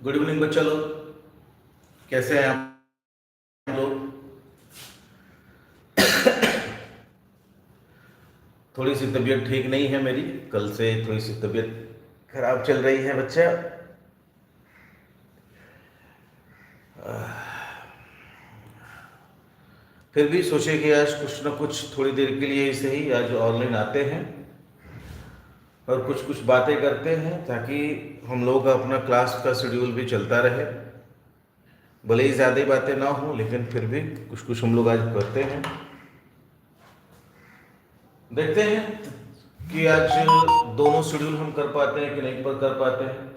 Good evening बच्चा लोग, कैसे हैं आप लोग? थोड़ी सी तबीयत ठीक नहीं है मेरी, कल से थोड़ी सी तबीयत खराब चल रही है बच्चा। फिर भी सोचे कि आज कुछ ना कुछ थोड़ी देर के लिए ही सही आज ऑनलाइन आते हैं और कुछ कुछ बातें करते हैं ताकि हम लोग का अपना क्लास का शेड्यूल भी चलता रहे। भले ही ज़्यादा बातें ना हो लेकिन फिर भी कुछ कुछ हम लोग आज करते हैं। देखते हैं कि आज दोनों शेड्यूल हम कर पाते हैं कि नहीं पर कर पाते हैं।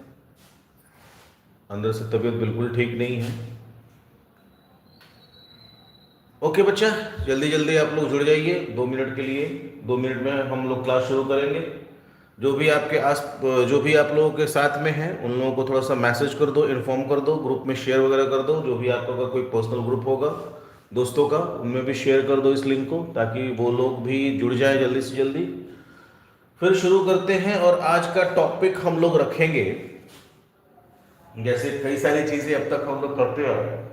अंदर से तबीयत बिल्कुल ठीक नहीं है। ओके बच्चा, जल्दी जल्दी आप लोग जुड़ जाइए 2 मिनट के लिए। 2 मिनट में हम लोग क्लास शुरू करेंगे। जो भी आप लोगों के साथ में हैं उन लोगों को थोड़ा सा मैसेज कर दो, इन्फॉर्म कर दो, ग्रुप में शेयर वगैरह कर दो। जो भी आपका कोई पर्सनल ग्रुप होगा दोस्तों का, उनमें भी शेयर कर दो इस लिंक को, ताकि वो लोग भी जुड़ जाए जल्दी से जल्दी। फिर शुरू करते हैं और आज का टॉपिक हम लोग रखेंगे, जैसे कई सारी चीजें अब तक हम लोग करते आ रहे हैं।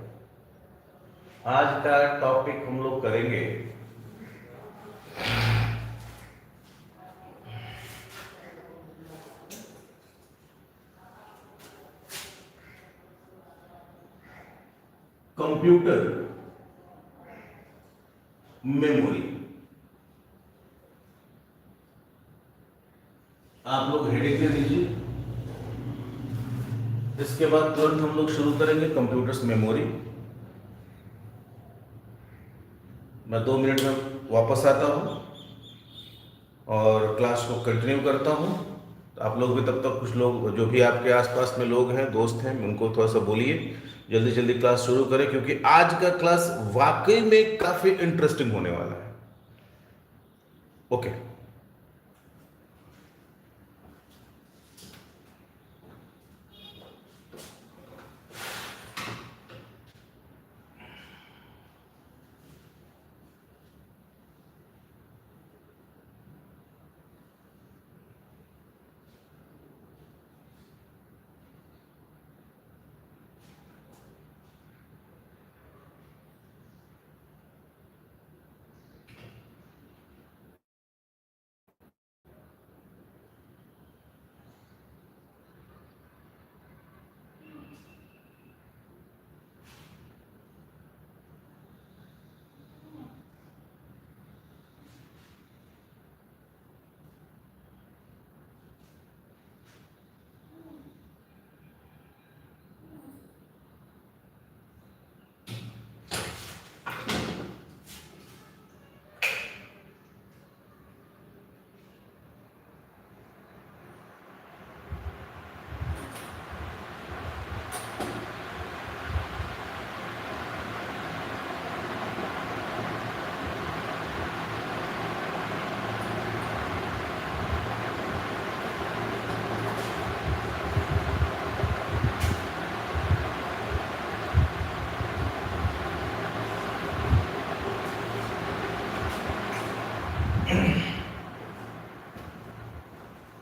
आज का टॉपिक हम लोग करेंगे कंप्यूटर मेमोरी। आप लोग हेडिंग दे दीजिए। इसके बाद तुरंत हम लोग शुरू करेंगे कंप्यूटर्स मेमोरी। मैं 2 मिनट में वापस आता हूँ और क्लास को कंटिन्यू करता हूँ। तो आप लोग भी तब तक कुछ लोग जो भी आपके आसपास में लोग हैं, दोस्त हैं, उनको थोड़ा सा बोलिए जल्दी जल्दी क्लास शुरू करें, क्योंकि आज का क्लास वाकई में काफी इंटरेस्टिंग होने वाला है। ओके,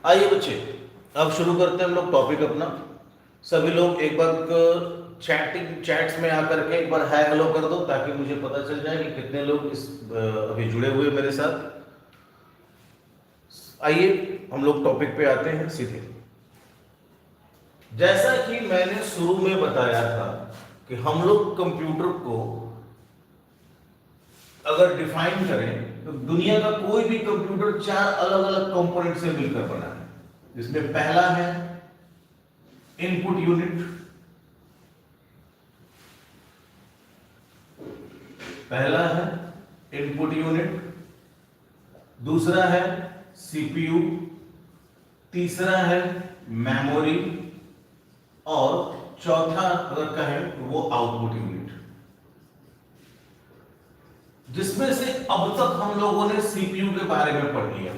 आइए बच्चे, अब शुरू करते हैं हम लोग टॉपिक अपना। सभी लोग एक बार चैट्स में आकर के एक बार हाय हेलो कर दो, ताकि मुझे पता चल जाए कि कितने लोग इस अभी जुड़े हुए मेरे साथ। आइए हम लोग टॉपिक पे आते हैं सीधे। जैसा कि मैंने शुरू में बताया था कि हम लोग कंप्यूटर को अगर डिफाइन करें तो दुनिया का कोई भी कंप्यूटर 4 अलग अलग कंपोनेंट से मिलकर बना है, जिसमें पहला है इनपुट यूनिट। पहला है इनपुट यूनिट, दूसरा है सीपीयू, तीसरा है मेमोरी, और चौथा अगर कहें तो वो आउटपुट यूनिट, जिसमें से अब तक हम लोगों ने सीपीयू के बारे में पढ़ लिया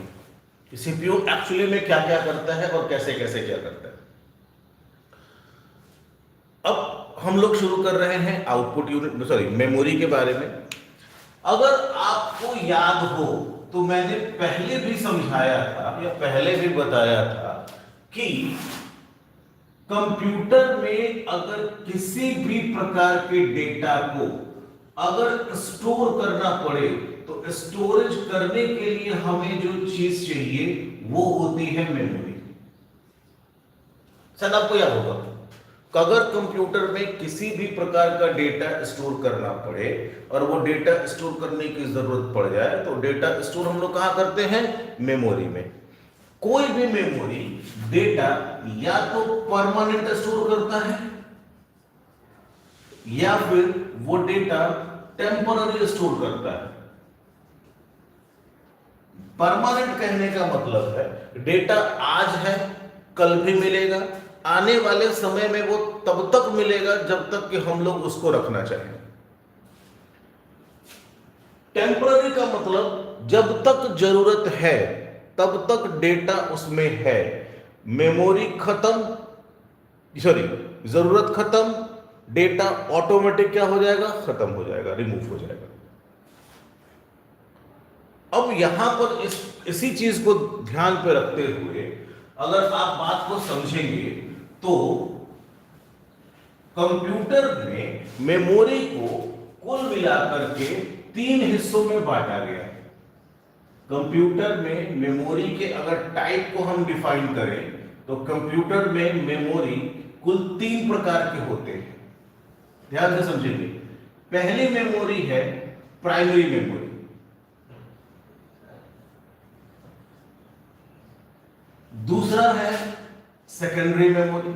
कि सीपीयू एक्चुअली में क्या क्या करता है और कैसे कैसे क्या करता है। अब हम लोग शुरू कर रहे हैं आउटपुट यूनिट मेमोरी के बारे में। अगर आपको याद हो तो मैंने पहले भी समझाया था या पहले भी बताया था कि कंप्यूटर में अगर किसी भी प्रकार के डेटा को अगर स्टोर करना पड़े तो स्टोरेज करने के लिए हमें जो चीज चाहिए वो होती है मेमोरी। शायद आपको याद होगा कि अगर कंप्यूटर में किसी भी प्रकार का डेटा स्टोर करना पड़े और वो डेटा स्टोर करने की जरूरत पड़ जाए तो डेटा स्टोर हम लोग कहां करते हैं? मेमोरी में। कोई भी मेमोरी डेटा या तो परमानेंट स्टोर करता है या फिर वो डेटा टेम्पररी स्टोर करता है। परमानेंट कहने का मतलब है डेटा आज है, कल भी मिलेगा, आने वाले समय में वो तब तक मिलेगा जब तक कि हम लोग उसको रखना चाहें। टेम्पररी का मतलब जब तक जरूरत है तब तक डेटा उसमें है, मेमोरी खत्म, सॉरी, जरूरत खत्म, डेटा ऑटोमेटिक क्या हो जाएगा? खत्म हो जाएगा, रिमूव हो जाएगा। अब यहां पर इसी चीज को ध्यान पे रखते हुए अगर आप बात को समझेंगे तो कंप्यूटर में मेमोरी को कुल मिलाकर के 3 हिस्सों में बांटा गया है। कंप्यूटर में मेमोरी के अगर टाइप को हम डिफाइन करें तो कंप्यूटर में मेमोरी कुल 3 प्रकार के होते हैं। ध्यान से समझेंगे। पहली मेमोरी है प्राइमरी मेमोरी, दूसरा है सेकेंडरी मेमोरी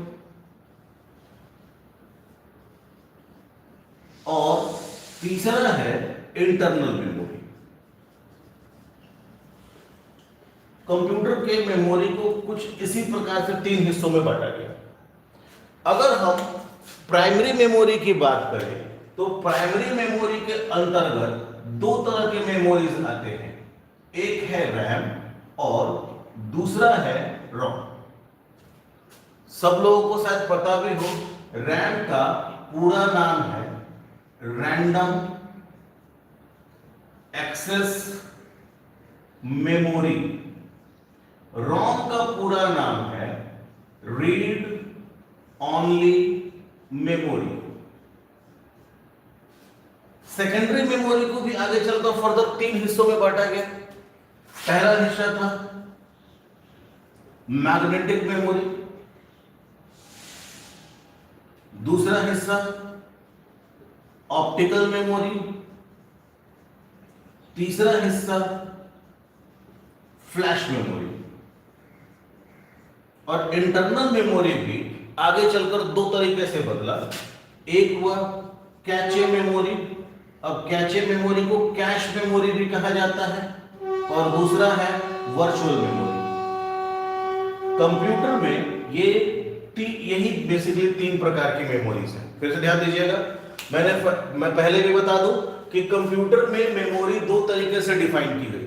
और तीसरा है इंटरनल मेमोरी। कंप्यूटर के मेमोरी को कुछ इसी प्रकार से 3 हिस्सों में बांटा गया। अगर हम प्राइमरी मेमोरी की बात करें तो प्राइमरी मेमोरी के अंतर्गत 2 तरह के मेमोरीज आते हैं, एक है रैम और दूसरा है रोम। सब लोगों को शायद पता भी हो, रैम का पूरा नाम है रैंडम एक्सेस मेमोरी, रोम का पूरा नाम है read only memory. Secondary memory को भी आगे चलकर फर्दर 3 हिस्सों में बांटा गया। पहला हिस्सा था मैग्नेटिक मेमोरी, दूसरा हिस्सा ऑप्टिकल मेमोरी, तीसरा हिस्सा फ्लैश मेमोरी। और इंटरनल मेमोरी भी आगे चलकर 2 तरीके से बदला। एक हुआ कैचे मेमोरी, अब कैचे मेमोरी को कैश मेमोरी भी कहा जाता है, और दूसरा है वर्चुअल मेमोरी। कंप्यूटर में यही बेसिकली 3 प्रकार की मेमोरीज हैं। फिर से ध्यान दीजिएगा, मैं पहले भी बता दूं कि कंप्यूटर में मेमोरी 2 तरीके से डिफाइन की गई।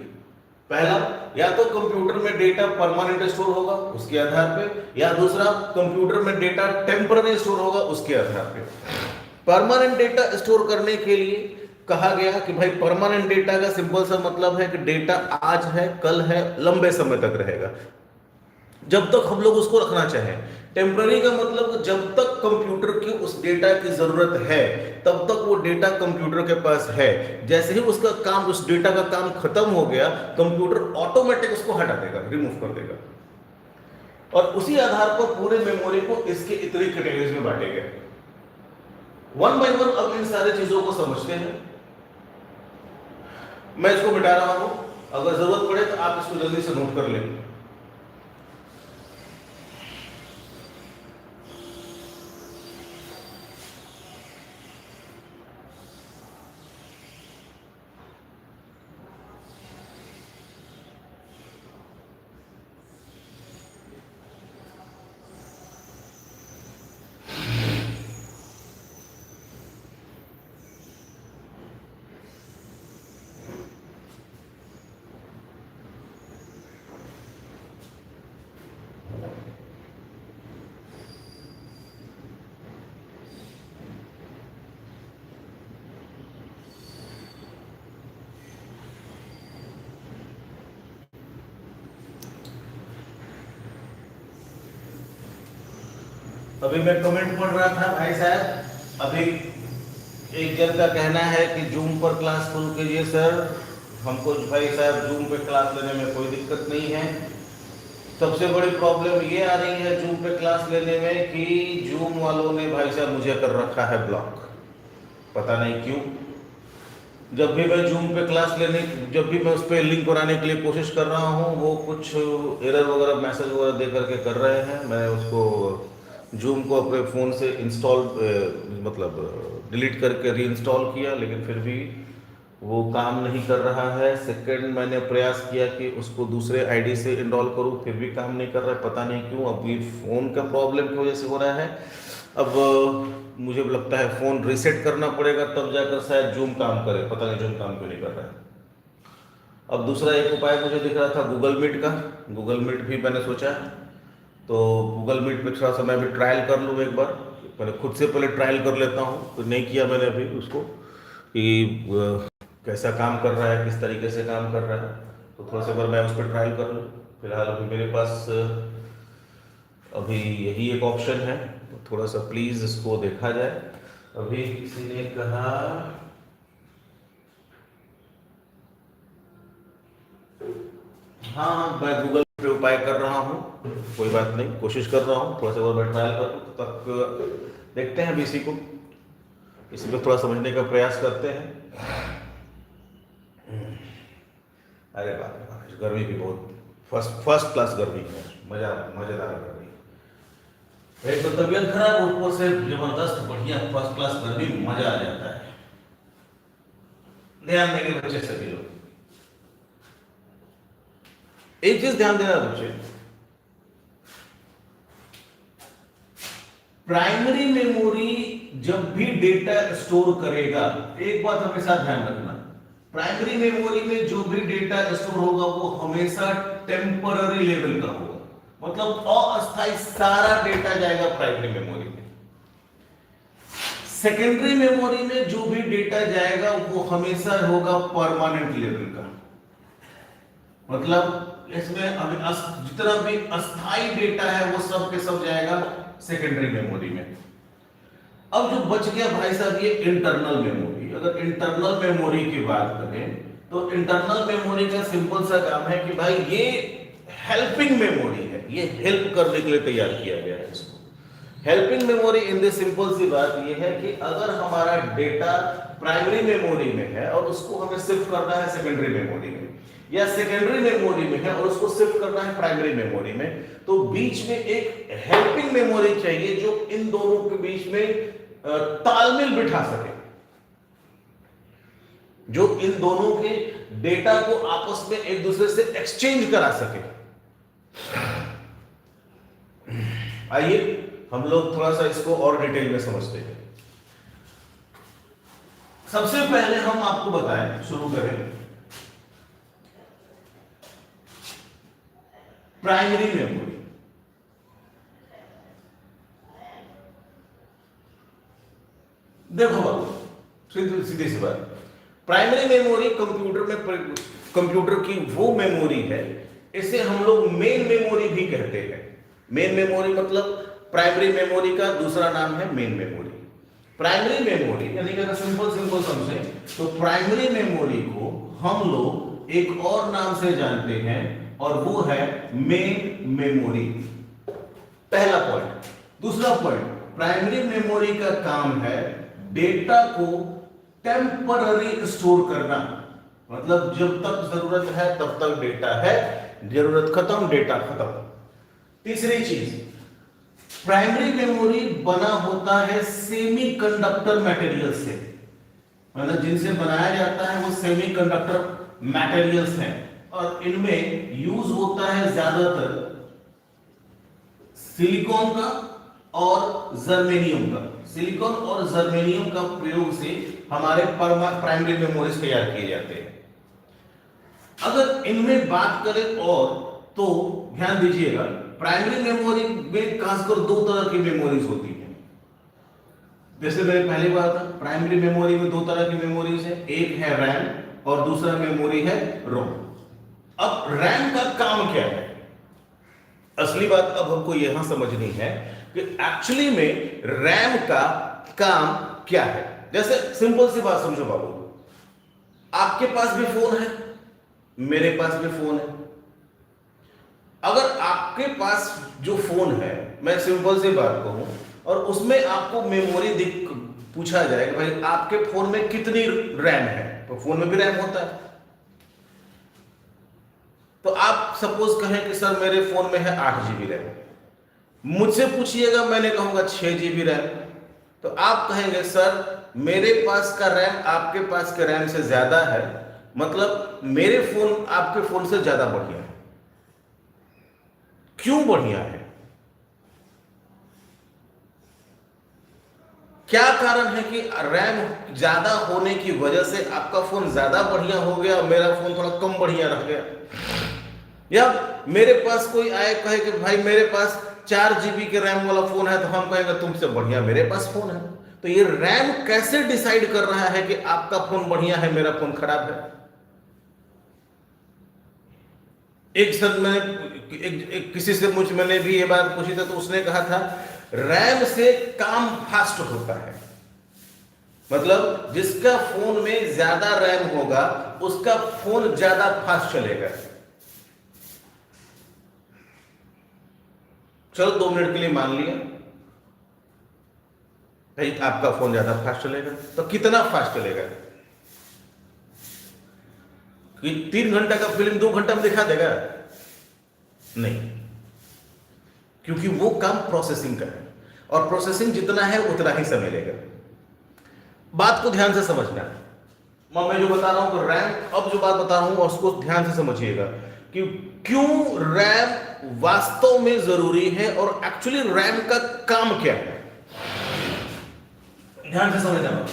पहला, या तो कंप्यूटर में डेटा परमानेंट स्टोर होगा उसके आधार पे, या दूसरा कंप्यूटर में डेटा टेम्पररी स्टोर होगा उसके आधार पे। परमानेंट डेटा स्टोर करने के लिए कहा गया कि भाई परमानेंट डेटा का सिंपल सा मतलब है कि डेटा आज है, कल है, लंबे समय तक रहेगा जब तक हम लोग उसको रखना चाहें। टेम्पररी का मतलब जब तक कंप्यूटर की उस डेटा की जरूरत है तब तक वो डेटा कंप्यूटर के पास है, जैसे ही उसका काम, उस डेटा का काम खत्म हो गया, कंप्यूटर ऑटोमेटिक उसको हटा देगा, रिमूव कर देगा। और उसी आधार पर पूरे मेमोरी को इसके इतनी कैटेगरीज में बांटे गए। वन बाय वन अब इन सारी चीजों को समझते हैं। मैं इसको मिटा रहा हूं, अगर जरूरत पड़े तो आप इसको जल्दी से नोट कर लेंगे। अभी मैं कमेंट पढ़ रहा था भाई साहब, अभी एक जन का कहना है कि जूम पर क्लास शुरू कीजिए सर। हमको भाई साहब जूम पे क्लास लेने में कोई दिक्कत नहीं है। सबसे बड़ी प्रॉब्लम ये आ रही है जूम पे क्लास लेने में कि जूम वालों ने भाई साहब मुझे कर रखा है ब्लॉक, पता नहीं क्यों। जब भी मैं जूम पे क्लास लेने, जब भी मैं उस पर लिंक बनाने के लिए कोशिश कर रहा हूँ, वो कुछ एरर वगैरह मैसेज वगैरह दे करके कर रहे हैं। मैं उसको जूम को अपने फ़ोन से इंस्टॉल मतलब डिलीट करके रीइंस्टॉल किया, लेकिन फिर भी वो काम नहीं कर रहा है। सेकंड मैंने प्रयास किया कि उसको दूसरे आईडी से इंस्टॉल करूं, फिर भी काम नहीं कर रहा है, पता नहीं क्यों। अब ये फ़ोन का प्रॉब्लम की वजह से हो रहा है। अब मुझे लगता है फ़ोन रीसेट करना पड़ेगा, तब जाकर शायद जूम काम करे, पता नहीं जूम काम क्यों नहीं कर रहा है। अब दूसरा एक उपाय मुझे दिख रहा था गूगल मीट का। गूगल मीट भी मैंने सोचा, तो गूगल मीट पे थोड़ा सा मैं भी ट्रायल कर लूँ एक बार। मैंने खुद से पहले ट्रायल कर लेता हूँ, तो नहीं किया मैंने अभी उसको कि कैसा काम कर रहा है, किस तरीके से काम कर रहा है। तो थोड़ा सा बार मैं उस पर ट्रायल कर लूँ। फिलहाल अभी मेरे पास अभी यही एक ऑप्शन है, तो थोड़ा सा प्लीज़ इसको देखा जाए। अभी किसी ने कहा हाँ मैं गूगल पे उपाय कर रहा हूँ, कोई बात नहीं, कोशिश कर रहा हूँ, थोड़ा सा और मैं ट्रायल कर लूँ, तो तक देखते हैं अभी इसी को, इसी को थोड़ा समझने का प्रयास करते हैं। अरे बाप रे बाप, गर्मी भी बहुत फर्स्ट क्लास गर्मी है, मजेदार गर्मी। एक तो तबीयत खराब, ऊपर से जबरदस्त बढ़िया फर्स्ट क्लास गर्मी, मजा आ जाता है। ध्यान देंगे बच्चे सभी लोग, एक चीज ध्यान देना बच्चे, प्राइमरी मेमोरी जब भी डेटा स्टोर करेगा, एक बात हमेशा ध्यान रखना, प्राइमरी मेमोरी में जो भी डेटा स्टोर होगा वो हमेशा टेम्पररी लेवल का होगा, मतलब अस्थायी सारा डेटा जाएगा प्राइमरी मेमोरी में। सेकेंडरी मेमोरी में जो भी डेटा जाएगा वो हमेशा होगा परमानेंट लेवल का, मतलब इसमें अभी जितना भी अस्थायी डेटा है वो सब के सब जाएगा सेकेंडरी मेमोरी में। अब जो बच गया भाई साहब ये इंटरनल मेमोरी। अगर इंटरनल मेमोरी की बात करें तो इंटरनल मेमोरी का सिंपल सा काम है कि भाई ये हेल्पिंग मेमोरी है, ये हेल्प करने के लिए तैयार किया गया है इसको। Helping memory in the simple सी बात ये है कि अगर हमारा डेटा प्राइमरी मेमोरी में है और उसको हमें शिफ्ट करना है सेकेंडरी मेमोरी में, या सेकेंडरी मेमोरी में है और उसको शिफ्ट करना है प्राइमरी मेमोरी में, तो बीच में एक हेल्पिंग मेमोरी चाहिए जो इन दोनों के बीच में तालमेल बिठा सके, जो इन दोनों के डेटा को आपस में एक दूसरे से एक्सचेंज करा सके। आइए हम लोग थोड़ा सा इसको और डिटेल में समझते हैं। सबसे पहले हम आपको बताएं, शुरू करें प्राइमरी मेमोरी। देखो बाबू, सीधी सी बात, प्राइमरी मेमोरी कंप्यूटर की वो मेमोरी है, इसे हम लोग मेन मेमोरी भी कहते हैं। मेन मेमोरी मतलब प्राइमरी मेमोरी का दूसरा नाम है मेन मेमोरी। प्राइमरी मेमोरी यानी कि अगर सिंपल समझें तो प्राइमरी मेमोरी को हम लोग एक और नाम से जानते हैं और वो है मेन मेमोरी, पहला पॉइंट। दूसरा पॉइंट, प्राइमरी मेमोरी का काम है डेटा को टेम्पररी स्टोर करना, मतलब जब तक जरूरत है तब तक डेटा है, जरूरत खत्म डेटा खत्म। तीसरी चीज, प्राइमरी मेमोरी बना होता है सेमीकंडक्टर मटेरियल से, मतलब जिनसे बनाया जाता है वो सेमीकंडक्टर मटेरियल्स हैं, और इनमें यूज होता है ज्यादातर सिलिकॉन का और जर्मेनियम का। सिलिकॉन और जर्मेनियम का प्रयोग से हमारे प्राइमरी मेमोरीज तैयार किए जाते हैं। अगर इनमें बात करें और तो ध्यान दीजिएगा, प्राइमरी मेमोरी में खासकर दो तरह की मेमोरीज होती हैं। जैसे मैंने पहले कहा था, प्राइमरी मेमोरी में दो तरह की मेमोरीज है, एक है रैम और दूसरा मेमोरी है रोम। अब रैम का काम क्या है? असली बात अब हमको यहां समझनी है कि एक्चुअली में रैम का काम क्या है। जैसे सिंपल सी बात समझो बाबू, आपके पास भी फोन है, मेरे पास भी फोन है। अगर आपके पास जो फोन है, मैं सिंपल सी बात कहूं, और उसमें आपको मेमोरी दिख पूछा जाए कि भाई आपके फोन में कितनी रैम है, तो फोन में भी रैम होता है। तो आप सपोज कहें कि सर मेरे फोन में है 8 GB रैम, मुझसे पूछिएगा मैंने कहूंगा 6 GB रैम, तो आप कहेंगे सर मेरे पास का रैम आपके पास के रैम से ज्यादा है, मतलब मेरे फोन आपके फोन से ज्यादा बढ़िया है। क्यों बढ़िया है? क्या कारण है कि रैम ज्यादा होने की वजह से आपका फोन ज्यादा बढ़िया हो गया और मेरा फोन थोड़ा कम बढ़िया रह गया? या मेरे पास कोई आए कहे कि भाई मेरे पास 4 GB के रैम वाला फोन है, तो हम कहेंगे तुमसे बढ़िया मेरे पास फोन है। तो ये रैम कैसे डिसाइड कर रहा है कि आपका फोन बढ़िया है मेरा फोन खराब है? एक सर मैंने किसी से मैंने भी ये बात पूछी था, तो उसने कहा था रैम से काम फास्ट होता है, मतलब जिसका फोन में ज्यादा रैम होगा उसका फोन ज्यादा फास्ट चलेगा। चलो 2 मिनट के लिए मान लिया भाई आपका फोन ज्यादा फास्ट चलेगा, तो कितना फास्ट चलेगा? कि 3 घंटा का फिल्म 2 घंटा में दिखा देगा? नहीं, क्योंकि वो काम प्रोसेसिंग का है, और प्रोसेसिंग जितना है उतना ही समय लेगा। बात को ध्यान से समझना है। मैं जो बता रहा हूं तो रैम, अब जो बात बता रहा हूं उसको ध्यान से समझिएगा कि क्यों रैम वास्तव में जरूरी है और एक्चुअली रैम का काम क्या है। ध्यान से समझना।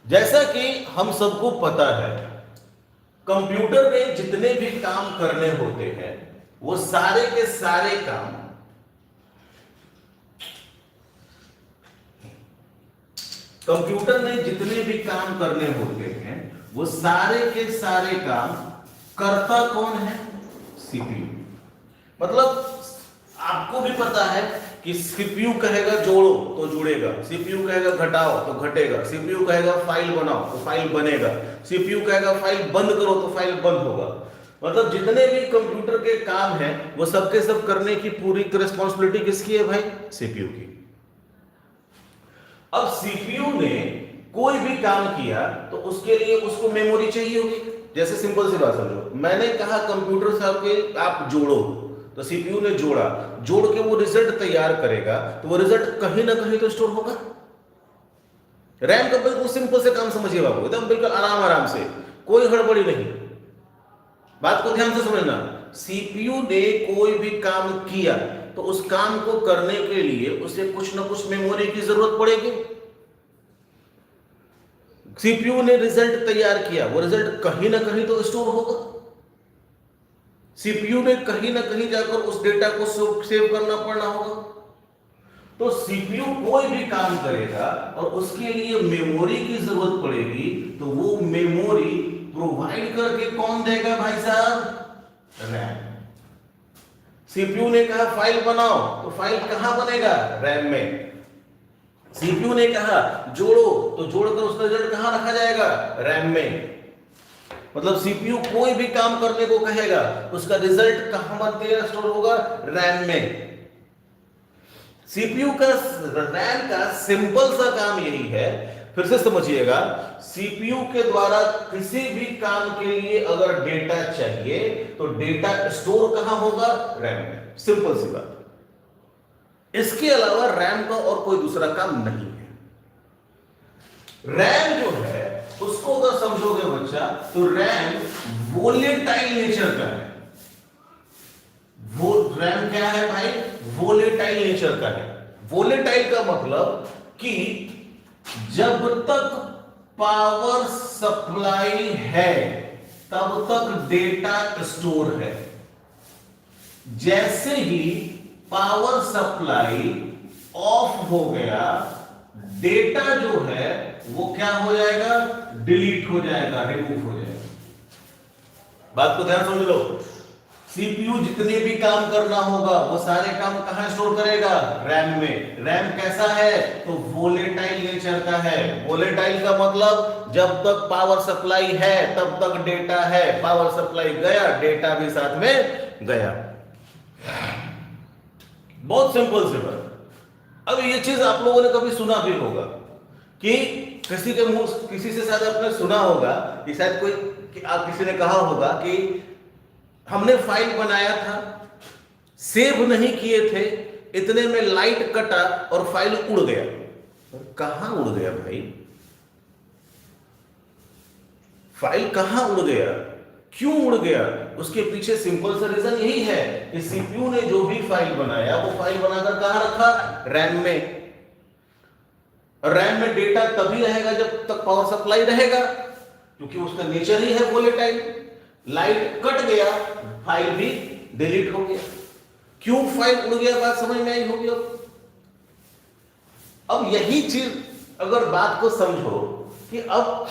जैसा कि हम सबको पता है, कंप्यूटर में जितने भी काम करने होते हैं वो सारे के सारे काम कंप्यूटर में जितने भी काम करने होते हैं वो सारे के सारे काम करता कौन है? सीपीयू। मतलब आपको भी पता है कि सीपीयू कहेगा जोड़ो तो जुड़ेगा, सीपीयू कहेगा घटाओ तो घटेगा, सीपीयू कहेगा फाइल बनाओ तो फाइल बनेगा, सीपीयू कहेगा फाइल बंद करो तो फाइल बंद होगा। मतलब जितने भी कंप्यूटर के काम हैं वो सबके सब करने की पूरी रिस्पांसिबिलिटी किसकी है भाई? सीपीयू की। अब सीपीयू ने कोई भी काम किया तो उसके लिए उसको मेमोरी चाहिए होगी। जैसे सिंपल सी बात समझो, मैंने कहा कंप्यूटर साहब के आप जोड़ो, तो सीपीयू ने जोड़ा, जोड़ के वो रिजल्ट तैयार करेगा, तो वो रिजल्ट कहीं ना कहीं तो स्टोर होगा। रैम का बिल्कुल सिंपल से काम समझिए बाबू, एकदम बिल्कुल आराम आराम से, कोई हड़बड़ी नहीं। बात को ध्यान से समझना। सीपीयू ने कोई भी काम किया तो उस काम को करने के लिए उसे कुछ ना कुछ मेमोरी की जरूरत पड़ेगी। सीपीयू ने रिजल्ट तैयार किया, वो रिजल्ट कहीं ना कहीं तो स्टोर होगा। सीपीयू ने कहीं ना कहीं जाकर उस डेटा को सेव करना पड़ना होगा। तो सीपीयू कोई भी काम करेगा और उसके लिए मेमोरी की जरूरत पड़ेगी, तो वो मेमोरी प्रोवाइड करके कौन देगा भाई साहब? रैम। सीपीयू ने कहा फाइल बनाओ, तो फाइल कहां बनेगा? रैम में। सीपीयू ने कहा जोड़ो, तो जोड़कर उसका रिजल्ट कहां रखा जाएगा? रैम में। मतलब सीपीयू कोई भी काम करने को कहेगा, उसका रिजल्ट कहां बनकर स्टोर होगा? रैम में। सीपीयू का, रैम का सिंपल सा काम यही है, फिर से समझिएगा, सीपीयू के द्वारा किसी भी काम के लिए अगर डेटा चाहिए तो डेटा स्टोर कहां होगा? रैम में। सिंपल सी बात। इसके अलावा रैम का और कोई दूसरा काम नहीं है। रैम जो है उसको अगर समझोगे बच्चा, तो रैम वोलेटाइल नेचर का है। वो रैम क्या है भाई? वोलेटाइल नेचर का है। वोलेटाइल का मतलब कि जब तक पावर सप्लाई है तब तक डेटा स्टोर है। जैसे ही पावर सप्लाई ऑफ हो गया, डेटा जो है वो क्या हो जाएगा, डिलीट हो जाएगा, रिमूव हो जाएगा। बात को ध्यान समझ लो, सीपीयू जितने भी काम करना होगा वो सारे काम कहां स्टोर करेगा, रैम में। रैम कैसा है, तो वोलेटाइल नेचर का है। वोलेटाइल का मतलब जब तक पावर सप्लाई है तब तक डेटा है, पावर सप्लाई गया डेटा भी साथ में गया। बहुत सिंपल सी बात। अब ये चीज आप लोगों ने कभी सुना भी होगा कि किसी के मुंह, किसी से शायद आपने सुना होगा कि शायद कोई कि आप किसी ने कहा होगा कि हमने फाइल बनाया था, सेव नहीं किए थे, इतने में लाइट कटा और फाइल उड़ गया। कहां उड़ गया भाई, फाइल कहां उड़ गया, क्यों उड़ गया? उसके पीछे सिंपल सा रीजन यही है कि सीपीयू ने जो भी फाइल बनाया वो फाइल बनाकर कहां रखा, रैम में। रैम में डेटा तभी रहेगा जब तक पावर सप्लाई रहेगा, क्योंकि उसका नेचर ही है वोलेटाइल। लाइट कट गया, फाइल भी डिलीट हो गया। क्यों फाइल उड़ गया, बात समझ में आई होगी। अब यही चीज अगर बात को समझो कि अब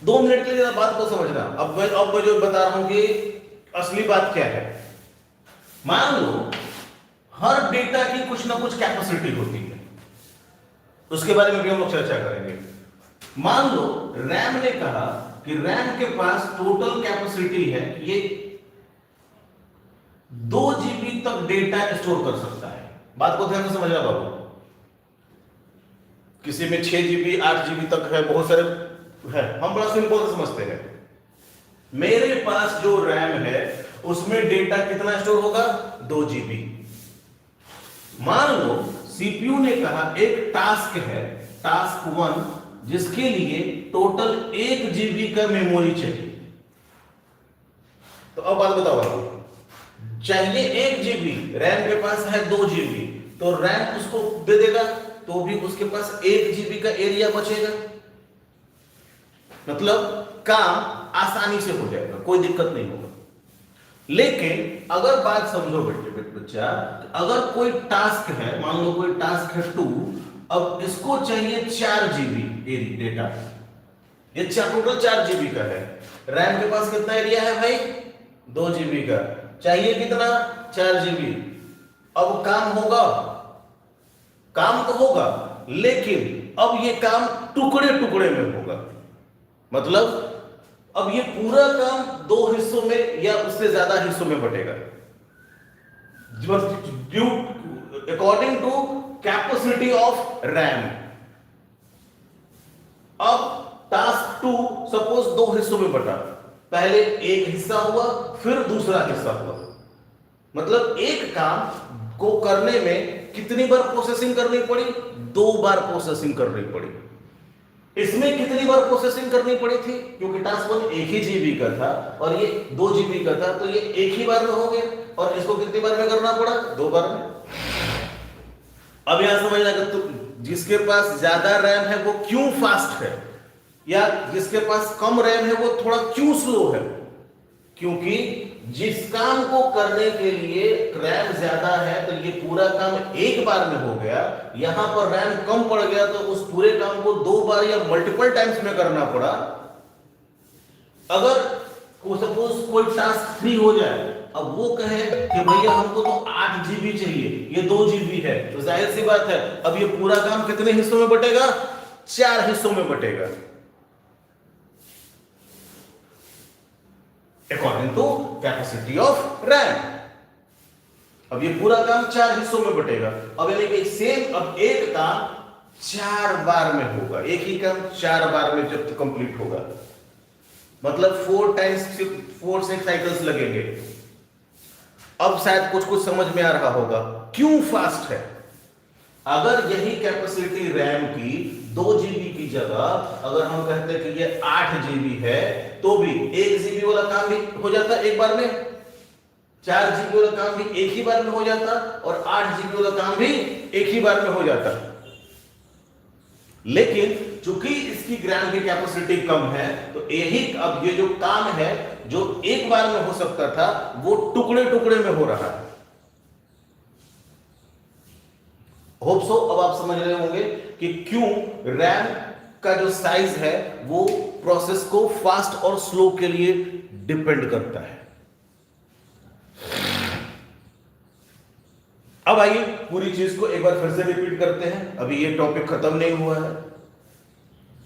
2 मिनट के लिए बात को समझना। अब मैं जो बता रहा हूं कि असली बात क्या है। मान लो हर डेटा की कुछ ना कुछ कैपेसिटी होती है, उसके बारे में भी हम लोग चर्चा करेंगे। मान लो रैम ने कहा कि रैम के पास टोटल कैपेसिटी है, ये 2 जीबी तक डेटा स्टोर कर सकता है। बात को ध्यान से समझना बाबू। किसी में 6 जीबी 8 जीबी तक है, बहुत सारे है, हम बड़ा सिंपल से समझते हैं। मेरे पास जो रैम है उसमें डेटा कितना स्टोर होगा, 2 जीबी। मान लो सीपीयू ने कहा एक टास्क है, टास्क 1, जिसके लिए टोटल 1 जीबी का मेमोरी चाहिए। तो अब बात बताओ आपको, चाहिए 1 जीबी, रैम के पास है 2 जीबी, तो रैम उसको दे देगा तो भी उसके पास 1 जीबी का एरिया बचेगा। मतलब काम आसानी से हो जाएगा, कोई दिक्कत नहीं होगा। लेकिन अगर बात समझो बच्चा, अगर कोई टास्क है, मान लो कोई टास्क है 2, अब इसको चाहिए 4 जीबी डेटा, ये टोटल 4 जीबी का है। रैम के पास कितना एरिया है भाई, 2 जीबी का, चाहिए कितना, 4 जीबी। अब काम होगा, काम तो होगा, लेकिन अब ये काम टुकड़े टुकड़े में होगा। मतलब अब ये पूरा काम 2 हिस्सों में या उससे ज्यादा हिस्सों में बटेगा, according to capacity of RAM. अब टास्क 2 सपोज 2 हिस्सों में बटा, पहले एक हिस्सा हुआ फिर दूसरा हिस्सा हुआ। मतलब एक काम को करने में कितनी बार प्रोसेसिंग करनी पड़ी, 2 बार प्रोसेसिंग करनी पड़ी। इसमें कितनी बार प्रोसेसिंग करनी पड़ी थी, क्योंकि टास्क 1 1 ही जीबी का था और ये 2 जीबी का था, तो ये एक ही बार में हो गया। और इसको कितनी बार में करना पड़ा, 2 बार में। अब यहां समझना कि जिसके पास ज्यादा रैम है वो क्यों फास्ट है, या जिसके पास कम रैम है वो थोड़ा क्यों स्लो है। क्योंकि जिस काम को करने के लिए रैम ज्यादा है तो ये पूरा काम एक बार में हो गया, यहां पर रैम कम पड़ गया तो उस पूरे काम को 2 बार या मल्टीपल टाइम्स में करना पड़ा। अगर सपोज कोई टास्क 3 हो जाए, अब वो कहे कि भैया हमको तो 8 जीबी चाहिए, ये 2 जीबी है, तो जाहिर सी बात है अब ये पूरा काम कितने हिस्सों में बटेगा, 4 हिस्सों में बटेगा, according to capacity of RAM. अब ये पूरा काम 4 हिस्सों में बटेगा। अब यानी कि सेम, अब एक काम 4 बार में होगा, एक ही काम 4 बार में जब तक कंप्लीट होगा, मतलब 4 से साइकिल्स लगेंगे। अब शायद कुछ कुछ समझ में आ रहा होगा क्यों फास्ट है। अगर यही कैपेसिटी रैम की 2 जीबी की जगह अगर हम कहते हैं कि ये 8 जीबी है, तो भी 1 जीबी वाला काम भी हो जाता एक बार में, 4 जीबी वाला काम भी एक ही बार में हो जाता, और 8 जीबी वाला काम भी एक ही बार में हो जाता। लेकिन चूंकि इसकी रैम की कैपेसिटी कम है, तो यही अब ये जो काम है जो एक बार में हो सकता था वो टुकड़े टुकड़े में हो रहा है। होप सो अब आप समझ रहे होंगे कि क्यों रैम का जो साइज है वो प्रोसेस को फास्ट और स्लो के लिए डिपेंड करता है। अब आइए पूरी चीज को एक बार फिर से रिपीट करते हैं, अभी ये टॉपिक खत्म नहीं हुआ है,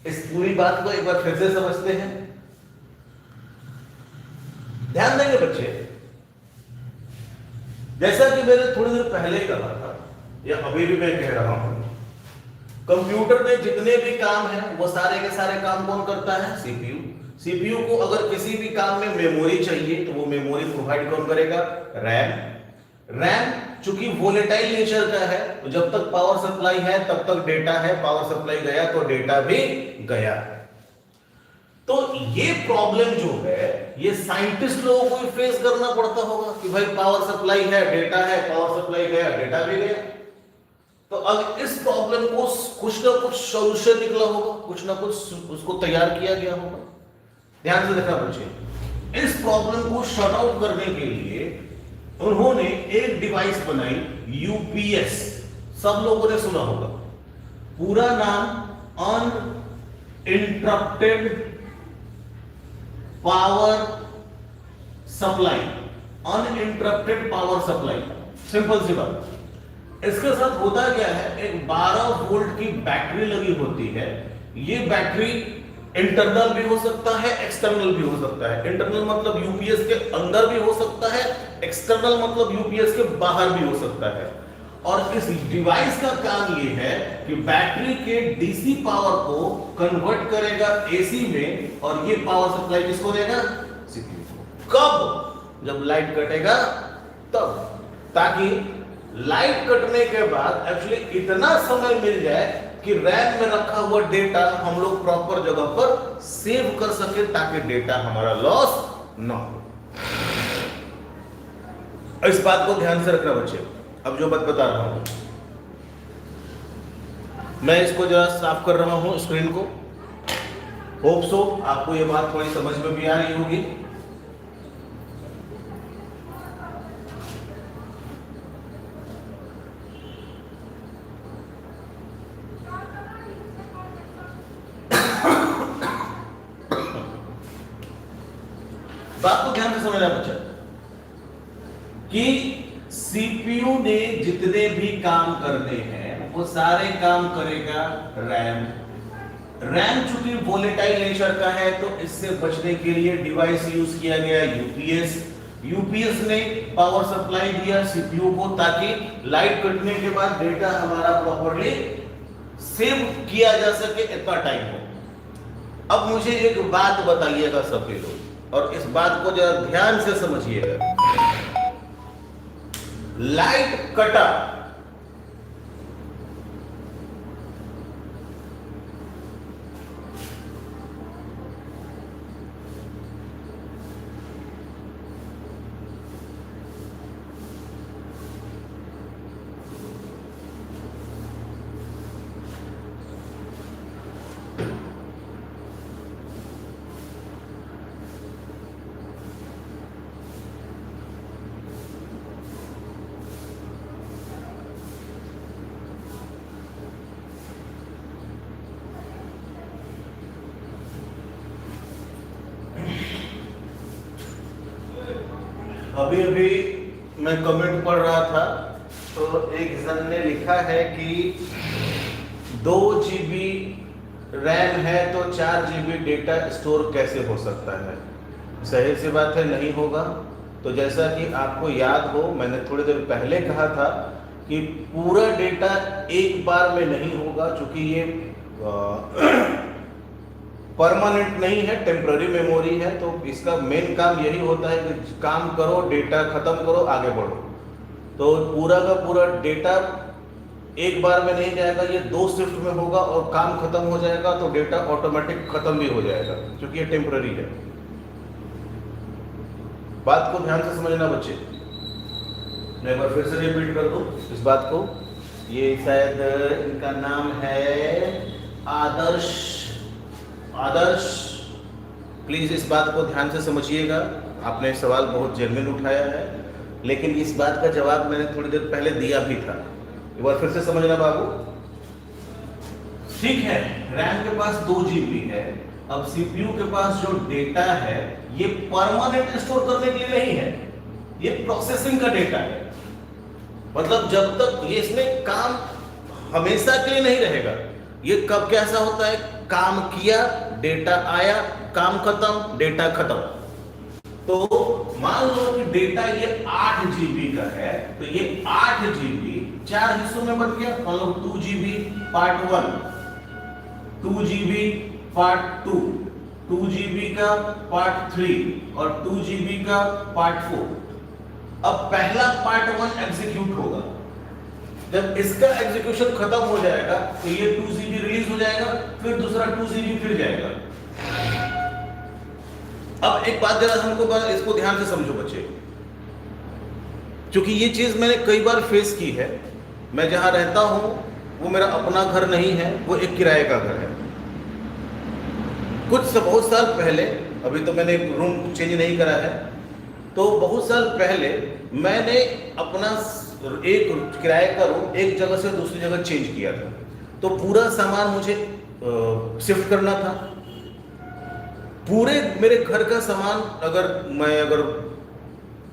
इस पूरी बात को एक बार फिर से समझते हैं। ध्यान देंगे बच्चे, जैसा कि मैंने थोड़ी देर पहले कहा था या अभी भी मैं कह रहा हूं, कंप्यूटर में जितने भी काम हैं वो सारे के सारे काम कौन करता है? सीपीयू। सीपीयू को अगर किसी भी काम में मेमोरी चाहिए तो वो मेमोरी प्रोवाइड कौन करेगा? रैम। रैम चूंकि वोलेटाइल नेचर का है तो जब तक पावर सप्लाई है तब तक डेटा है, पावर सप्लाई गया तो डेटा भी गया। तो ये प्रॉब्लम जो है ये साइंटिस्ट लोगों को फेस करना पड़ता होगा कि भाई पावर सप्लाई है, डेटा है, पावर सप्लाई गया, डेटा भी गया। तो अब इस प्रॉब्लम को कुछ ना कुछ सॉल्यूशन निकला होगा, कुछ ना कुछ उसको तैयार किया गया होगा। ध्यान से देखना बच्चे, इस प्रॉब्लम को शॉर्ट आउट करने के लिए उन्होंने एक डिवाइस बनाई, यूपीएस। सब लोगों ने सुना होगा, पूरा नाम uninterrupted power supply. Uninterrupted power supply, simple सी बात। इसके साथ होता क्या है, एक 12 वोल्ट की बैटरी लगी होती है। ये बैटरी इंटरनल भी हो सकता है, एक्सटर्नल भी हो सकता है। इंटरनल मतलब यूपीएस के अंदर भी हो सकता है, एक्सटर्नल मतलब यूपीएस के बाहर भी हो सकता है। और इस डिवाइस का काम ये है कि बैटरी के डीसी पावर को कन्वर्ट करेगा एसी में, और ये पावर सप्लाई किसको देगा? सीपीयू को। कब? जब लाइट कटेगा तब, ताकि लाइट कटने के बाद एक्चुअली इतना समय मिल जाए कि रैम में रखा हुआ डेटा हम लोग प्रॉपर जगह पर सेव कर सके, ताकि डेटा हमारा लॉस ना हो। इस बात को ध्यान से रखना बच्चे। अब जो बात बता रहा हूं मैं, इसको जरा साफ कर रहा हूं स्क्रीन को। होप सो आपको ये बात थोड़ी समझ में भी आ रही होगी। बात को ध्यान से समझना बच्चा कि सीपीयू ने जितने भी काम करने हैं वो सारे काम करेगा रैम। रैम चूंकि वोलेटाइल नेचर का है तो इससे बचने के लिए डिवाइस यूज किया गया यूपीएस। यूपीएस ने पावर सप्लाई दिया सीपीयू को, ताकि लाइट कटने के बाद डेटा हमारा प्रॉपर्ली सेव किया जा सके, इतना टाइम हो। अब मुझे एक बात बताइएगा सभी लोग, और इस बात को जरा ध्यान से समझिएगा। लाइट कटा, अभी अभी मैं कमेंट पढ़ रहा था तो एक जन ने लिखा है कि 2 GB रैम है तो 4 GB डेटा स्टोर कैसे हो सकता है? सही सी बात है, नहीं होगा। तो जैसा कि आपको याद हो, मैंने थोड़ी देर पहले कहा था कि पूरा डेटा एक बार में नहीं होगा, क्योंकि ये परमानेंट नहीं है, टेम्पररी मेमोरी है। तो इसका मेन काम यही होता है कि काम करो, डेटा खत्म करो, आगे बढ़ो। तो पूरा का पूरा डेटा एक बार में नहीं जाएगा, ये 2 शिफ्ट में होगा, और काम खत्म हो जाएगा तो डेटा ऑटोमेटिक खत्म भी हो जाएगा, क्योंकि ये टेम्पररी है। बात को ध्यान से समझना बच्चे। मैं एक बार फिर से रिपीट कर दूं इस बात को। ये शायद इनका नाम है आदर्श। प्लीज इस बात को ध्यान से समझिएगा। आपने सवाल बहुत जेन्युइन उठाया है, लेकिन इस बात का जवाब मैंने थोड़ी देर पहले दिया भी था। एक बार फिर से समझना बाबू। ठीक है, रैम के पास 2 जीबी है। अब सीपीयू के पास जो डेटा है ये परमानेंट स्टोर करने के लिए नहीं है, ये प्रोसेसिंग का डेटा है। मतलब जब तक ये इसमें काम हमेशा के लिए नहीं रहेगा। ये कब कैसा होता है, काम किया डेटा आया, काम खत्म डेटा खत्म। तो मान लो कि डेटा ये 8 जीबी का है, तो ये 8 जीबी 4 हिस्सों में बट गया। मान लो 2 GB part 1, 2 GB part 2, 2 GB का पार्ट 3 और 2 जीबी का पार्ट 4। अब पहला पार्ट 1 एग्जीक्यूट होगा। जब इसका एग्जीक्यूशन खत्म हो जाएगा तो ये 2 जीबी रिलीज हो जाएगा, फिर दूसरा 2 जीबी फिर जाएगा। अब एक बात जरा हमको इसको ध्यान से समझो बच्चे, क्योंकि ये चीज मैंने कई बार फेस की है। मैं जहां रहता हूं वो मेरा अपना घर नहीं है, वो एक किराए का घर है। बहुत साल पहले, अभी तो मैंने रूम चेंज नहीं करा है, तो बहुत साल पहले मैंने अपना एक किराए का रूम एक जगह से दूसरी जगह चेंज किया था। तो पूरा सामान मुझे शिफ्ट करना था। पूरे मेरे घर का सामान अगर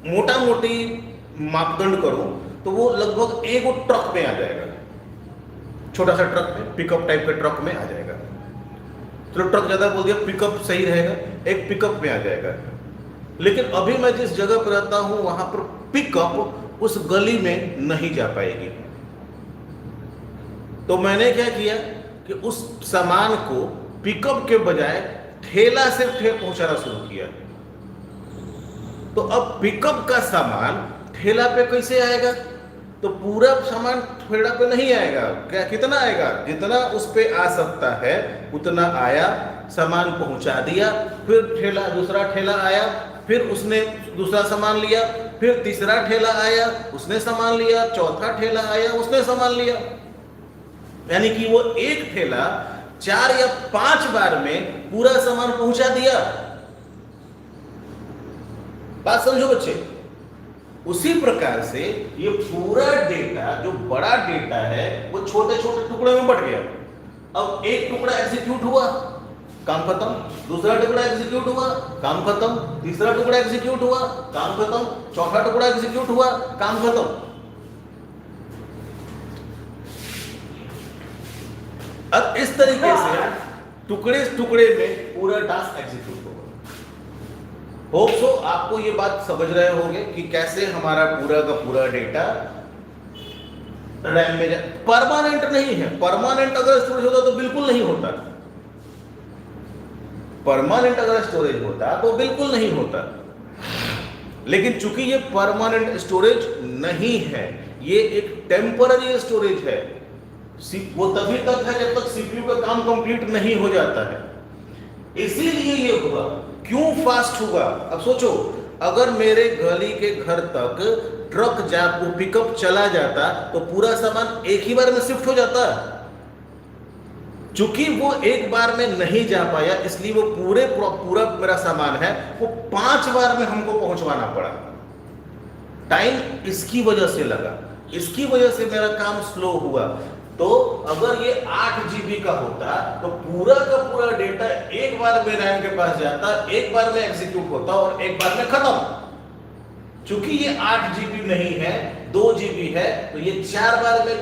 मोटा मोटी मापदंड करूं तो वो लगभग एक ट्रक में आ जाएगा, छोटा सा ट्रक में, पिकअप टाइप के ट्रक में आ जाएगा। चलो ट्रक ज्यादा बोल दिया, पिकअप सही रहेगा, एक पिकअप में आ जाएगा। लेकिन अभी मैं जिस जगह पर रहता हूं वहां पर पिकअप उस गली में नहीं जा पाएगी। तो मैंने क्या किया कि उस सामान को पिकअप के बजाय ठेला से पहुंचाना शुरू किया। तो अब पिकअप का सामान ठेला पे कैसे आएगा? तो पूरा सामान ठेला पे नहीं आएगा। क्या कितना आएगा? जितना उस पे आ सकता है उतना आया, सामान पहुंचा दिया। फिर दूसरा ठेला आया, फिर उसने दूसरा सामान लिया, फिर तीसरा ठेला आया, उसने सामान लिया, चौथा ठेला आया, उसने सामान लिया। यानी कि वो एक ठेला 4 या 5 बार में पूरा सामान पहुंचा दिया। बात समझो बच्चे। उसी प्रकार से ये पूरा डेटा, जो बड़ा डेटा है, वो छोटे छोटे टुकड़े में बट गया। अब एक टुकड़ा एग्जीक्यूट हुआ, काम खत्म। दूसरा टुकड़ा एग्जीक्यूट हुआ, काम खत्म। तीसरा टुकड़ा एग्जीक्यूट हुआ, काम खत्म। चौथा टुकड़ा एग्जीक्यूट हुआ, काम खत्म। अब इस तरीके से टुकड़े टुकड़े में पूरा टास्क एग्जीक्यूट होगा। होप सो आपको ये बात समझ रहे होंगे कि कैसे हमारा पूरा का पूरा डेटा रैम में परमानेंट नहीं है। परमानेंट अगर स्टोरेज होता तो बिल्कुल नहीं होता। परमानेंट अगर स्टोरेज होता तो बिल्कुल नहीं होता। लेकिन चूंकि ये परमानेंट स्टोरेज नहीं है, ये एक टेम्पररी स्टोरेज है। वो तभी तक है जब तक सीपीयू का काम कंप्लीट नहीं हो जाता है। इसीलिए ये हुआ। क्यों फास्ट हुआ? अब सोचो, अगर मेरे गली के घर तक ट्रक वो पिकअप चला जाता तो पूरा सामान एक ही बार में शिफ्ट हो जाता। चूंकि वो एक बार में नहीं जा पाया, इसलिए वो पूरा मेरा सामान है वो 5 बार में हमको पहुंचवाना पड़ा। टाइम इसकी वजह से लगा, इसकी वजह से मेरा काम स्लो हुआ। तो अगर ये 8 जीबी का होता तो पूरा का पूरा डेटा एक बार में रैम के पास जाता, एक बार में एग्जीक्यूट होता और एक बार में खत्म। चूंकि ये 8 जीबी नहीं है, 2 जीबी है, तो ये 4 बार में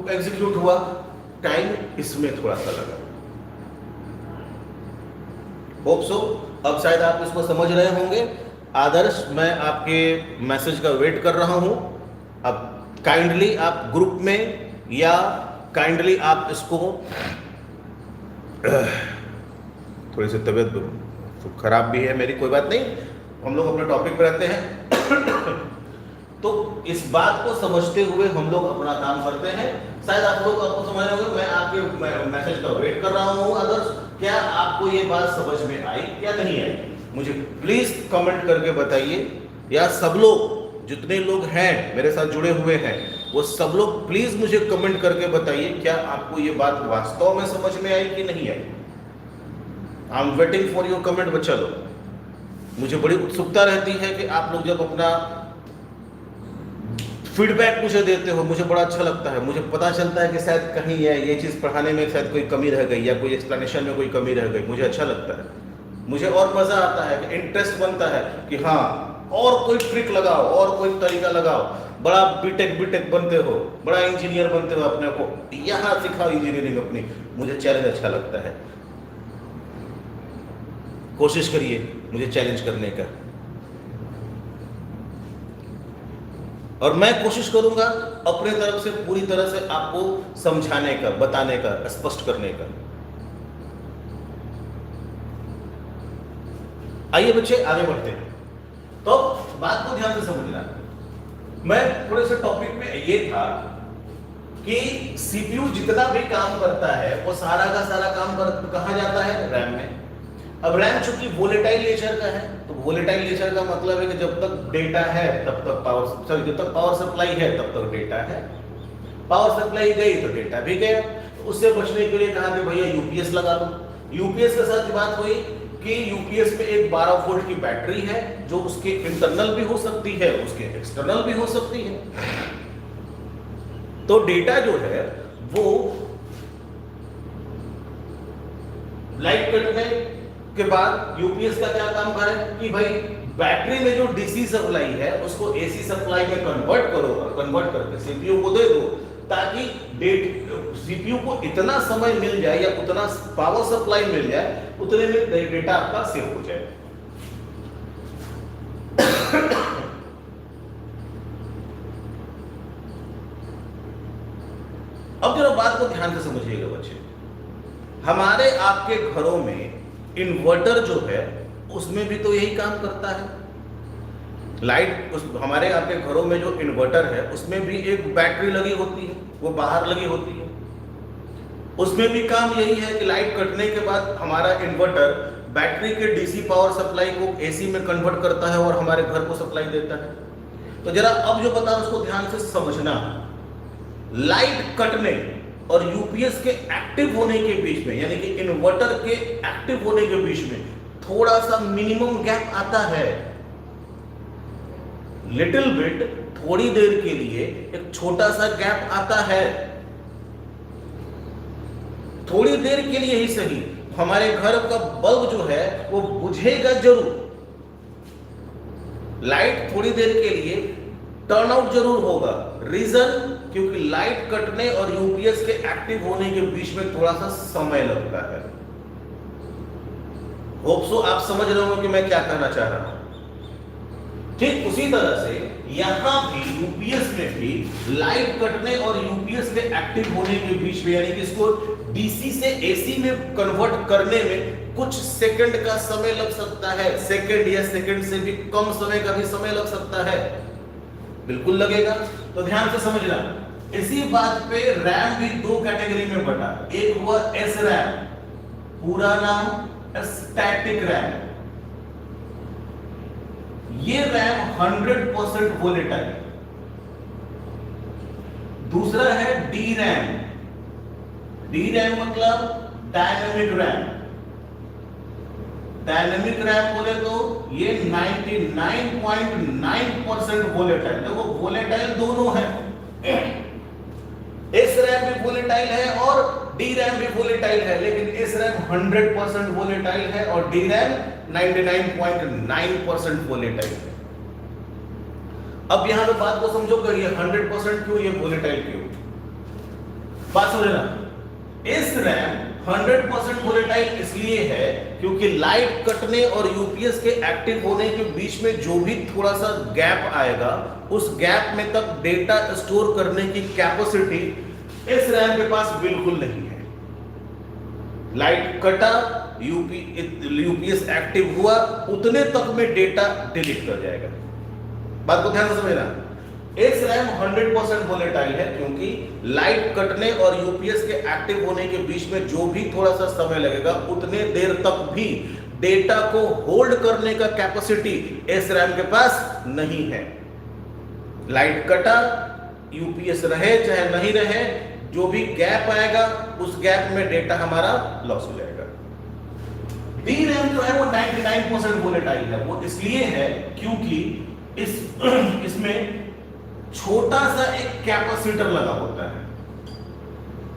एग्जीक्यूट हुआ। टाइम इसमें थोड़ा सा लगा। होप सो अब शायद आप इसको समझ रहे होंगे। आदर्श, मैं आपके मैसेज का वेट कर रहा हूं। अब काइंडली आप ग्रुप में या काइंडली आप इसको, थोड़ी सी तबीयत तो खराब भी है मेरी, कोई बात नहीं, हम लोग अपने टॉपिक पे रहते हैं। तो इस बात को समझते हुए हम लोग अपना काम करते हैं। शायद आप लोग आपको समझ रहे होंगे, मैं आपके मैसेज का वेट कर रहा हूं। आदर्श, क्या आपको ये बात समझ में आई या नहीं आई? मुझे प्लीज कमेंट करके बताइए। या सब लोग, जितने लोग हैं मेरे साथ जुड़े हुए हैं, वो सब लोग प्लीज मुझे कमेंट करके बताइए, क्या आपको ये बात वास्तव में समझ में आई कि नहीं आई? I am waiting for your comment बच्चा लोग। मुझे बड़ी उत्सुकता रहती है कि आप लोग जब अपना फीडबैक मुझे देते हो, मुझे बड़ा अच्छा लगता है। मुझे पता चलता है कि शायद कहीं है ये चीज़ पढ़ाने में शायद कोई कमी रह गई या कोई एक्सप्लेनेशन में कोई कमी रह गई, मुझे अच्छा लगता है। मुझे और मज़ा आता है कि इंटरेस्ट बनता है कि हाँ और कोई ट्रिक लगाओ और कोई तरीका लगाओ, बड़ा बीटेक बनते हो, बड़ा इंजीनियर बनते हो, अपने को यहाँ सिखाओ इंजीनियरिंग अपनी। मुझे चैलेंज अच्छा लगता है। कोशिश करिए मुझे चैलेंज करने का, और मैं कोशिश करूंगा अपने तरफ से पूरी तरह से आपको समझाने का, बताने का, स्पष्ट करने का। आइए बच्चे आगे बढ़ते हैं। तो बात को ध्यान से समझना। मैं थोड़े से टॉपिक में ये था कि सीपीयू जितना भी काम करता है वो सारा का सारा काम कहाँ जाता है? रैम में। अब रैम चूंकि वोलेटाइल नेचर का है, तो वोलेटाइल नेचर का मतलब है कि जब तक डेटा है तब तक जब तक पावर सप्लाई है तब तक डेटा है। पावर सप्लाई गई तो डेटा भी गया। तो उससे बचने के लिए कहा कि भैया यूपीएस लगा लो। यूपीएस के साथ बात हुई कि यूपीएस में एक 12 वोल्ट की बैटरी है जो उसके इंटरनल भी हो सकती है, उसके एक्सटर्नल भी हो सकती है। तो डेटा जो है वो लाइट कटने के बाद यूपीएस का क्या काम करे कि भाई बैटरी में जो डीसी सप्लाई है उसको एसी सप्लाई में कन्वर्ट करो, और कन्वर्ट करके सीपीयू को दे दो, ताकि सीपीयू को इतना समय मिल जाए या उतना पावर सप्लाई मिल जाए, उतने में डेटा आपका सेव हो जाए। अब जरा बात को ध्यान से समझिएगा बच्चे। हमारे आपके घरों में इन्वर्टर जो है उसमें भी तो यही काम करता है। हमारे आपके घरों में जो इन्वर्टर है उसमें भी एक बैटरी लगी होती है, वो बाहर लगी होती है। उसमें भी काम यही है कि लाइट कटने के बाद हमारा इन्वर्टर बैटरी के डीसी पावर सप्लाई को एसी में कन्वर्ट करता है और हमारे घर को सप्लाई देता है। तो जरा अब जो बता उसको ध्यान से समझना। लाइट कटने और यूपीएस के एक्टिव होने के बीच में, यानी कि इन्वर्टर के एक्टिव होने के बीच में थोड़ा सा मिनिमम गैप आता है। लिटिल बिट, थोड़ी देर के लिए एक छोटा सा गैप आता है। थोड़ी देर के लिए ही सही, हमारे घर का बल्ब जो है वो बुझेगा जरूर। लाइट थोड़ी देर के लिए टर्न आउट जरूर होगा। रीजन, क्योंकि लाइट कटने और यूपीएस के एक्टिव होने के बीच में थोड़ा सा समय लगता है। होप सो आप समझ रहे हो कि मैं क्या कहना चाह रहा हूं। ठीक उसी तरह से यहां भी यूपीएस में भी लाइट कटने और यूपीएस के एक्टिव होने के बीच में, यानी कि इसको डीसी से एसी में कन्वर्ट करने में कुछ सेकंड का समय लग सकता है। सेकंड या सेकंड से भी कम समय का भी समय लग सकता है, बिल्कुल लगेगा। तो ध्यान से समझना। इसी बात पे रैम भी दो कैटेगरी में बटा। एक हुआ एस रैम, पूरा नाम स्टैटिक रैम। ये रैम 100% वोलेटाइल। दूसरा है डी रैम। डी रैम मतलब डायनेमिक रैम। डायनेमिक रैम बोले तो ये 99.9% वोलेटाइल। देखो वोलेटाइल दोनों है, एस रैम भी वोलेटाइल है और डी रैम भी वोलेटाइल है, लेकिन एस रैम 100% वोलेटाइल है और डी रैम 99.9% वोलेटाइल है। अब यहां पे बात को समझो कि ये 100% क्यों, ये वोलेटाइल क्यों, बात समझना। एस रैम 100% वोलेटाइल इसलिए है क्योंकि लाइट कटने और यूपीएस के एक्टिव होने के बीच में जो भी थोड़ा सा गैप आएगा, उस गैप में तक डेटा स्टोर करने की कैपेसिटी इस रैम के पास बिल्कुल नहीं है। लाइट कटा, यूपीएस एक्टिव हुआ, उतने तक में डेटा डिलीट कर जाएगा। बात को ध्यान से समझना। एस रैम 100% वोलेटाइल है क्योंकि लाइट कटने और यूपीएस के एक्टिव होने के बीच में जो भी थोड़ा सा समय लगेगा, उतने देर तक भी डेटा को होल्ड करने का कैपेसिटी एस रैम के पास नहीं है। लाइट कटा, यूपीएस रहे चाहे नहीं रहे, जो भी गैप आएगा उस गैप में डेटा हमारा लॉस हो जाएगा। डी रैम जो है वो 99% वोलेटाइल है। वो इसलिए है क्योंकि इसमें छोटा सा एक कैपेसिटर लगा होता है,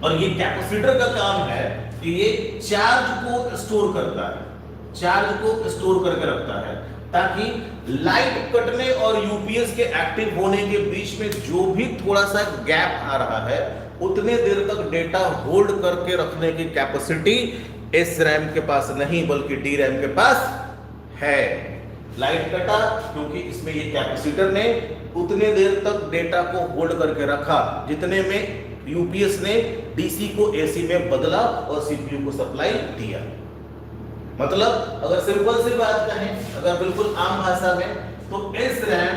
और ये कैपेसिटर का काम है कि ये चार्ज को स्टोर करता है, चार्ज को स्टोर करके रखता है, ताकि लाइट कटने और यूपीएस के एक्टिव होने के बीच में जो भी थोड़ा सा गैप आ रहा है उतने देर तक डेटा होल्ड करके रखने की कैपेसिटी एस रैम के पास नहीं बल्कि डी रैम के पास है। लाइट कटा क्योंकि इसमें ये कैपेसिटर ने उतने देर तक डेटा को होल्ड करके रखा जितने में यूपीएस ने डीसी को एसी में बदला और सीपीयू को सप्लाई दिया। मतलब अगर सिंपल सी बात कहें, अगर बिल्कुल आम भाषा में, तो as RAM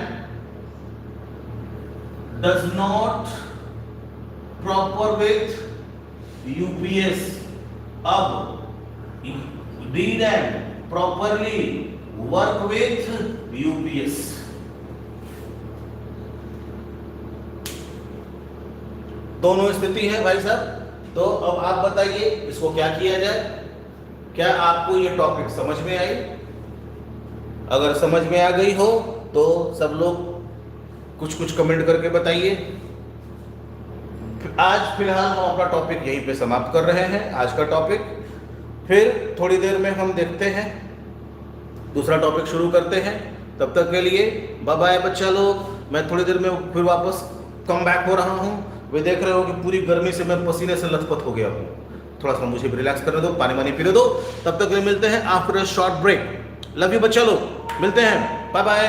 does not proper with UPS, अब the RAM properly work with UPS. दोनों स्थिति है भाई साहब। तो अब आप बताइए इसको क्या किया जाए। क्या आपको ये टॉपिक समझ में आई? अगर समझ में आ गई हो तो सब लोग कुछ कुछ कमेंट करके बताइए। आज फिलहाल हम अपना टॉपिक यहीं पे समाप्त कर रहे हैं, आज का टॉपिक। फिर थोड़ी देर में हम देखते हैं, दूसरा टॉपिक शुरू करते हैं। तब तक के लिए बाय बाय बच्चा लोग। मैं थोड़ी देर में फिर वापस कम बैक हो रहा हूँ। वे देख रहे हो कि पूरी गर्मी से मैं पसीने से लथपथ हो गया हूँ। थोड़ा सा मुझे भी रिलैक्स करने दो, पानी वानी पीने दो। तब तक के लिए मिलते हैं after a short break. Love you बच्चा लोग, मिलते हैं, बाय बाय।